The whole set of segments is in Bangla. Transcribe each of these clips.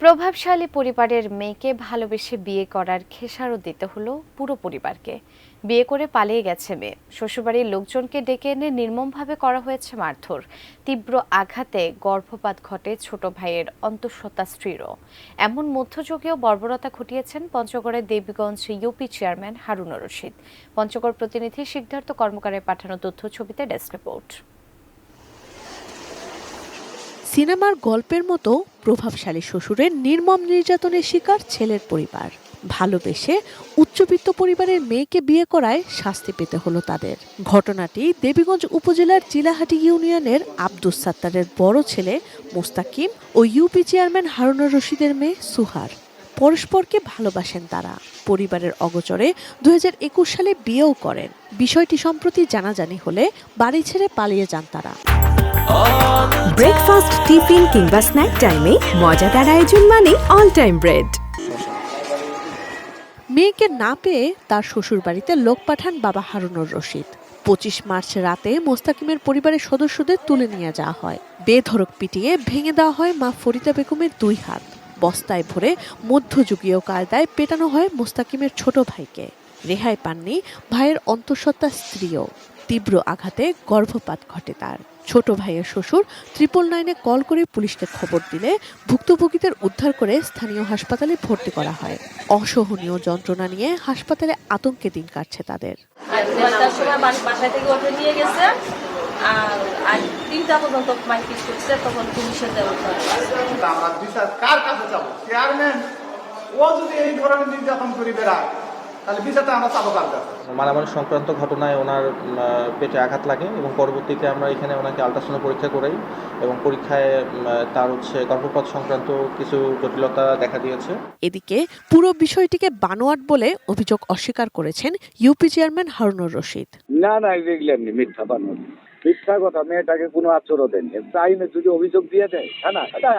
প্রভাবশালী পরিবারের মেয়েকে ভালোবেসে বিয়ে করার খেসারত দিতে হলো পুরো পরিবারকে। বিয়ে করে পালিয়ে গেছে মেয়ে, শ্বশুরবাড়ির লোকজনকে ডেকে এনে নির্মমভাবে করা হয়েছে মারধর। তীব্র আঘাতে গর্ভপাত ঘটে ছোট ভাইয়ের অন্তঃসত্ত্বা স্ত্রীরও। এমন মধ্যযুগীয় বর্বরতা ঘটিয়েছেন পঞ্চগড়ের দেবীগঞ্জ ইউপি চেয়ারম্যান হারুনুর রশিদ। পঞ্চগড় প্রতিনিধি সিদ্ধার্থ কর্মকারের পাঠানো তথ্য ছবিতে ডেস্ক রিপোর্ট। সিনেমার গল্পের মতো প্রভাবশালী শ্বশুরের নির্মম নির্যাতনের শিকার ছেলের পরিবার। ভালোবেসে উচ্চবিত্ত পরিবারের মেয়েকে বিয়ে করায় শাস্তি পেতে হলো তাদের। ঘটনাটি দেবীগঞ্জ উপজেলার চিলাহাটি ইউনিয়নের আব্দুস সাত্তারের বড় ছেলে মোস্তাকিম ও ইউপি চেয়ারম্যান হারুনুর রশিদের মেয়ে সুহার। পরস্পরকে ভালোবাসেন তারা। পরিবারের অগোচরে 2021 সালে বিয়েও করেন। বিষয়টি সম্প্রতি জানাজানি হলে বাড়ি ছেড়ে পালিয়ে যান তারা। ব্রেকফাস্ট, টিফিন কিংবা স্ন্যাক টাইমে মজাদার আয়োজন মানে অল টাইম ব্রেড। মেয়েকে না পেয়ে তার শ্বশুর বাড়িতে লোক পাঠান বাবা হারুনুর রশিদ। 25 মার্চ রাতে মোস্তাকিমের পরিবারের সদস্যদের তুলে নিয়ে যাওয়া হয়। বেধড়ক পিটিয়ে ভেঙে দেওয়া হয় মা ফরিদা বেগমের 2 হাত। বস্তায় ভরে মধ্যযুগীয় কায়দায় পেটানো হয় মোস্তাকিমের ছোট ভাইকে। রেহাই পাননি ভাইয়ের অন্তঃসত্ত্বা স্ত্রীও। তীব্র আঘাতে গর্ভপাত ঘটে তার। ছোট ভাইয়ের শ্বশুর 999-এ কল করে পুলিশকে খবর দিলে ভুক্তভোগীদের উদ্ধার করে স্থানীয় হাসপাতালে ভর্তি করা হয়। অসহনীয় যন্ত্রণা নিয়ে হাসপাতালে আতঙ্কে দিন কাটছে তাদের। মারামারি সংক্রান্ত ঘটনায় ওনার পেটে আঘাত লাগে এবং পরবর্তীতে আমরা এখানে ওনাকে আল্ট্রাসাউন্ড পরীক্ষা করাই এবং পরীক্ষায় তার গর্ভপাত সংক্রান্ত কিছু জটিলতা দেখা দিয়েছে। এদিকে পুরো বিষয়টিকে বানোয়াট বলে অভিযোগ অস্বীকার করেছেন ইউপি চেয়ারম্যান হারুনুর রশিদ। না এমনি মিথ্যা বানোয়াট, মিথ্যা কথা। মেয়েটাকে কোনো আচরণ দেন আইনে যদি অভিযোগ দিয়ে দেয়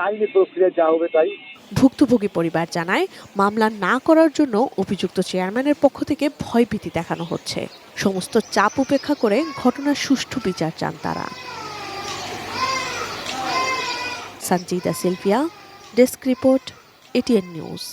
আইনি প্রক্রিয়া যা হবে তাই। ভুক্তভোগী পরিবার জানায়, মামলা না করার জন্য অভিযুক্ত চেয়ারম্যানের পক্ষ থেকে ভয়ভীতি দেখানো হচ্ছে। সমস্ত চাপ উপেক্ষা করে ঘটনার সুষ্ঠু বিচার চান তারা। Sanjida Sylvia, desk report, ATN news.